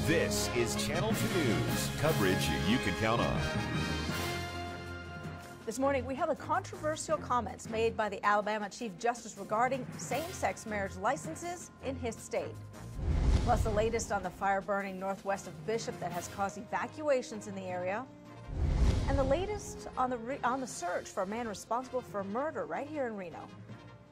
This is Channel 2 News, coverage you can count on. This morning, we have the controversial comments made by the Alabama Chief Justice regarding same-sex marriage licenses in his state. Plus, the latest on the fire burning northwest of Bishop that has caused evacuations in the area. And the latest on the search for a man responsible for a murder right here in Reno.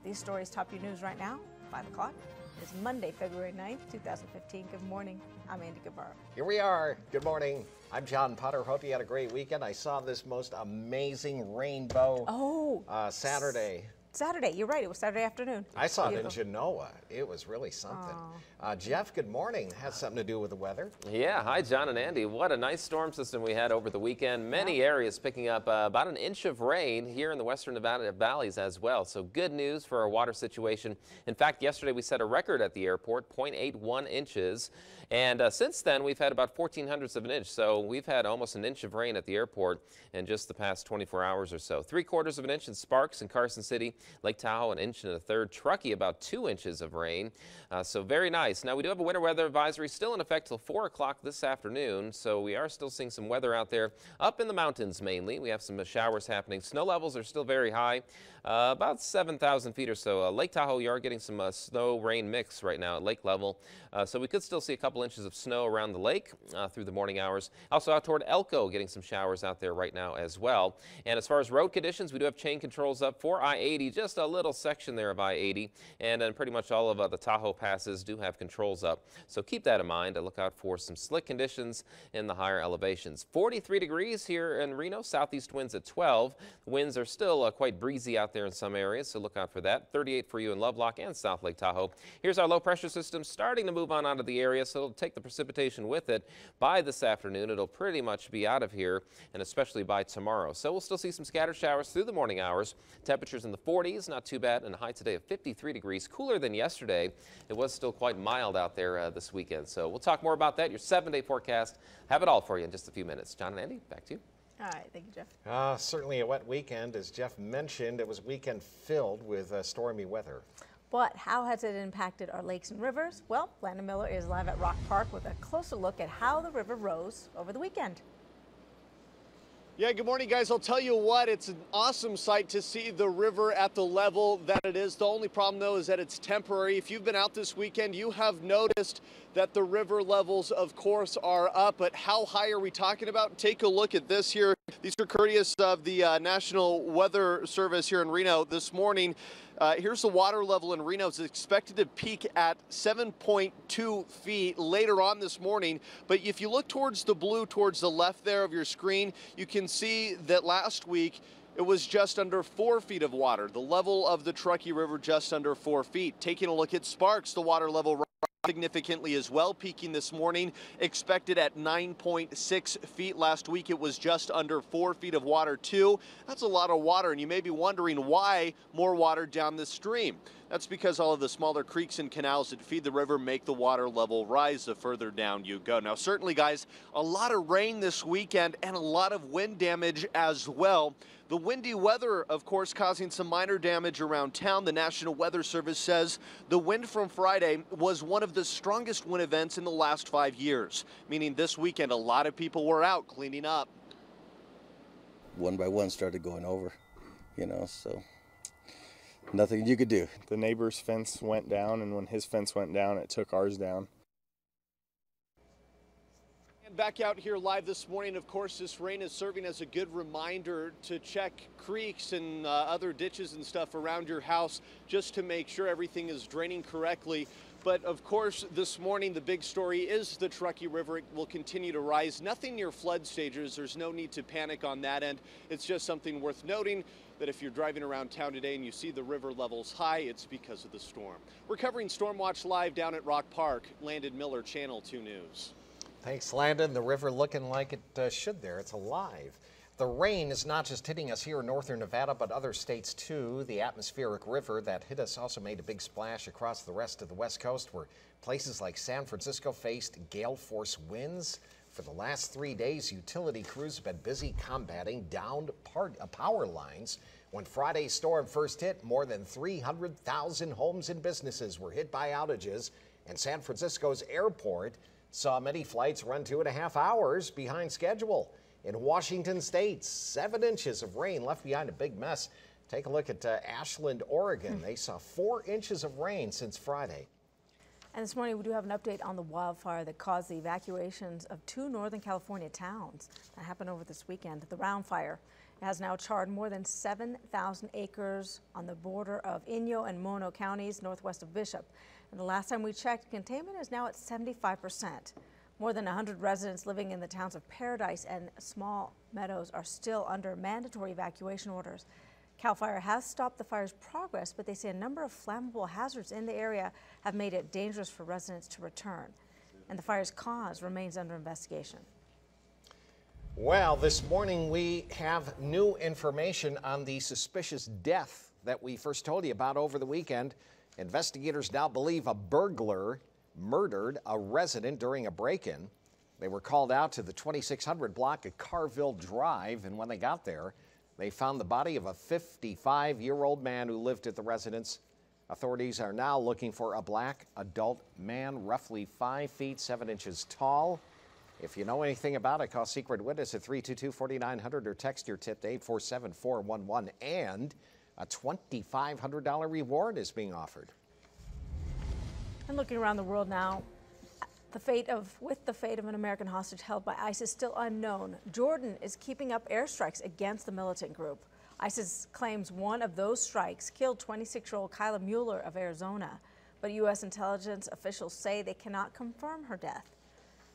These stories top your news right now, 5 o'clock. It's Monday, February 9th, 2015. Good morning. I'm Andy Guevara. Here we are. Good morning. I'm John Potter. Hope you had a great weekend. I saw this most amazing rainbow Saturday. Saturday, you're right. It was Saturday afternoon. I saw it in Genoa. It was really something. Jeff, good morning. Has something to do with the weather. Yeah, hi, John and Andy. What a nice storm system we had over the weekend. Many areas picking up about an inch of rain here in the western Nevada valleys as well. So good news for our water situation. In fact, yesterday we set a record at the airport, 0.81 inches. And since then, we've had about 0.14 of an inch. So we've had almost an inch of rain at the airport in just the past 24 hours or so. 3/4 of an inch in Sparks and Carson City. Lake Tahoe, 1 1/3 inches. Truckee, about 2 inches of rain. So very nice. Now, we do have a winter weather advisory still in effect till 4 o'clock this afternoon. So we are still seeing some weather out there up in the mountains mainly. We have some showers happening. Snow levels are still very high, about 7,000 feet or so. Lake Tahoe, you are getting some snow rain mix right now at lake level. So we could still see a couple inches of snow around the lake through the morning hours. Also out toward Elko, getting some showers out there right now as well. And as far as road conditions, we do have chain controls up for I-80, just a little section there of I-80. And then pretty much all of the Tahoe passes do have controls up. So keep that in mind. Look out for some slick conditions in the higher elevations. 43 degrees here in Reno, southeast winds at 12. The winds are still quite breezy out there in some areas, so look out for that. 38 for you in Lovelock and South Lake Tahoe. Here's our low pressure system starting to move on out of the area, so it'll take the precipitation with it. By this afternoon, it'll pretty much be out of here, and especially by tomorrow. So we'll still see some scattered showers through the morning hours. Temperatures in the 40s, not too bad, and a high today of 53 degrees, cooler than yesterday. It was still quite mild out there this weekend. So we'll talk more about that. Your 7-day forecast. Have it all for you in just a few minutes. John and Andy, back to you. All right, thank you, Jeff. Certainly a wet weekend. As Jeff mentioned, it was a weekend filled with stormy weather. But how has it impacted our lakes and rivers? Well, Landon Miller is live at Rock Park with a closer look at how the river rose over the weekend. Yeah, good morning, guys. I'll tell you what, it's an awesome sight to see the river at the level that it is. The only problem, though, is that it's temporary. If you've been out this weekend, you have noticed that the river levels, of course, are up. But how high are we talking about? Take a look at this here. These are courteous of the National Weather Service here in Reno this morning. Here's the water level in Reno. It's expected to peak at 7.2 feet later on this morning. But if you look towards the blue, towards the left there of your screen, you can see that last week it was just under 4 feet of water. The level of the Truckee River just under 4 feet. Taking a look at Sparks, the water level significantly as well, peaking this morning, expected at 9.6 feet. Last week it was just under 4 feet of water too. That's a lot of water, and you may be wondering why more water down the stream. That's because all of the smaller creeks and canals that feed the river make the water level rise the further down you go. Now certainly, guys, a lot of rain this weekend and a lot of wind damage as well. The windy weather, of course, causing some minor damage around town. The National Weather Service says the wind from Friday was one of the strongest wind events in the last 5 years, meaning this weekend a lot of people were out cleaning up. One by one started going over, so nothing you could do. The neighbor's fence went down, and when his fence went down, it took ours down. Back out here live this morning, of course, this rain is serving as a good reminder to check creeks and other ditches and stuff around your house just to make sure everything is draining correctly. But of course, this morning, the big story is the Truckee River. It will continue to rise. Nothing near flood stages. There's no need to panic on that end. It's just something worth noting that if you're driving around town today and you see the river levels high, it's because of the storm. We're covering Storm Watch live down at Rock Park. Landon Miller, Channel 2 News. Thanks, Landon. The river looking like it should there. It's alive. The rain is not just hitting us here in northern Nevada, but other states too. The atmospheric river that hit us also made a big splash across the rest of the West Coast, where places like San Francisco faced gale force winds. For the last 3 days, utility crews have been busy combating downed power lines. When Friday's storm first hit, more than 300,000 homes and businesses were hit by outages, and San Francisco's airport saw many flights run 2.5 hours behind schedule. In Washington State, 7 inches of rain left behind a big mess. Take a look at Ashland, Oregon. They saw 4 inches of rain since Friday. And this morning we do have an update on the wildfire that caused the evacuations of 2 Northern California towns. That happened over this weekend. The Round Fire has now charred more than 7,000 acres on the border of Inyo and Mono counties northwest of Bishop. And the last time we checked, containment is now at 75%. More than 100 residents living in the towns of Paradise and Small Meadows are still under mandatory evacuation orders. CAL FIRE has stopped the fire's progress, but they say a number of flammable hazards in the area have made it dangerous for residents to return. And the fire's cause remains under investigation. Well, this morning we have new information on the suspicious death that we first told you about over the weekend. Investigators now believe a burglar murdered a resident during a break-in. They were called out to the 2600 block of Carville Drive, and when they got there, they found the body of a 55-year-old man who lived at the residence. Authorities are now looking for a black adult man, roughly 5 feet 7 inches tall. If you know anything about it, call Secret Witness at 322-4900 or text your tip to 847-411. And a $2,500 reward is being offered. And looking around the world now, with the fate of an American hostage held by ISIS still unknown, Jordan is keeping up airstrikes against the militant group. ISIS claims one of those strikes killed 26-year-old Kyla Mueller of Arizona, but U.S. intelligence officials say they cannot confirm her death.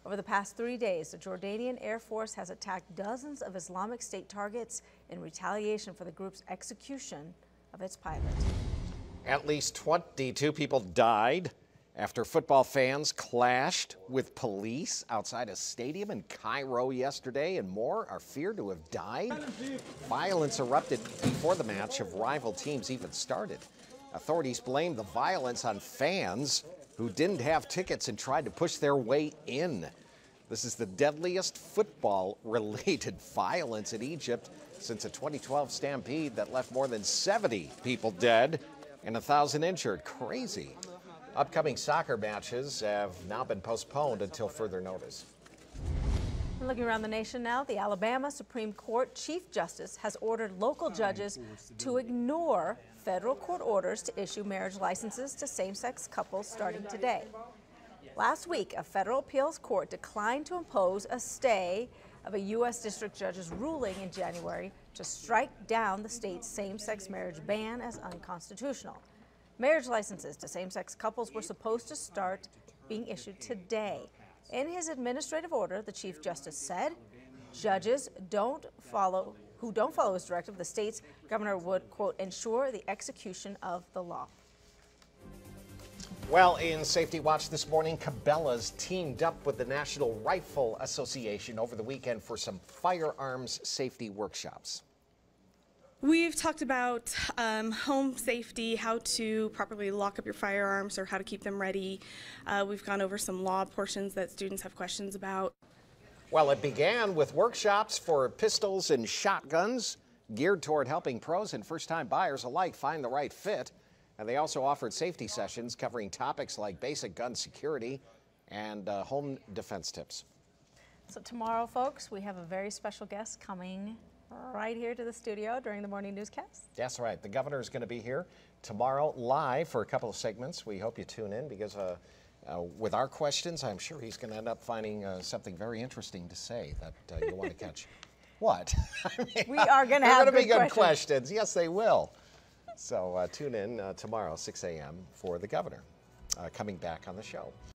Over the past 3 days, the Jordanian Air Force has attacked dozens of Islamic State targets in retaliation for the group's execution of its pilot. At least 22 people died after football fans clashed with police outside a stadium in Cairo yesterday, and more are feared to have died. Violence erupted before the match of rival teams even started. Authorities blame the violence on fans who didn't have tickets and tried to push their way in. This is the deadliest football-related violence in Egypt since a 2012 stampede that left more than 70 people dead and 1,000 injured. Crazy. Upcoming soccer matches have now been postponed until further notice. Looking around the nation now, the Alabama Supreme Court Chief Justice has ordered local judges to ignore federal court orders to issue marriage licenses to same-sex couples starting today. Last week, a federal appeals court declined to impose a stay of a U.S. district judge's ruling in January to strike down the state's same-sex marriage ban as unconstitutional. Marriage licenses to same-sex couples were supposed to start being issued today. In his administrative order, the Chief Justice said judges who don't follow his directive, the state's governor would, quote, ensure the execution of the law. Well, in Safety Watch this morning, Cabela's teamed up with the National Rifle Association over the weekend for some firearms safety workshops. We've talked about home safety, how to properly lock up your firearms or how to keep them ready. We've gone over some law portions that students have questions about. Well, it began with workshops for pistols and shotguns geared toward helping pros and first-time buyers alike find the right fit. And they also offered safety sessions covering topics like basic gun security and home defense tips. So tomorrow, folks, we have a very special guest coming right here to the studio during the morning newscast. That's right. The governor is going to be here tomorrow live for a couple of segments. We hope you tune in because with our questions, I'm sure he's going to end up finding something very interesting to say that you want to catch. What? I mean, we are going to have good questions. Yes, they will. So tune in tomorrow, 6 a.m. for the governor coming back on the show.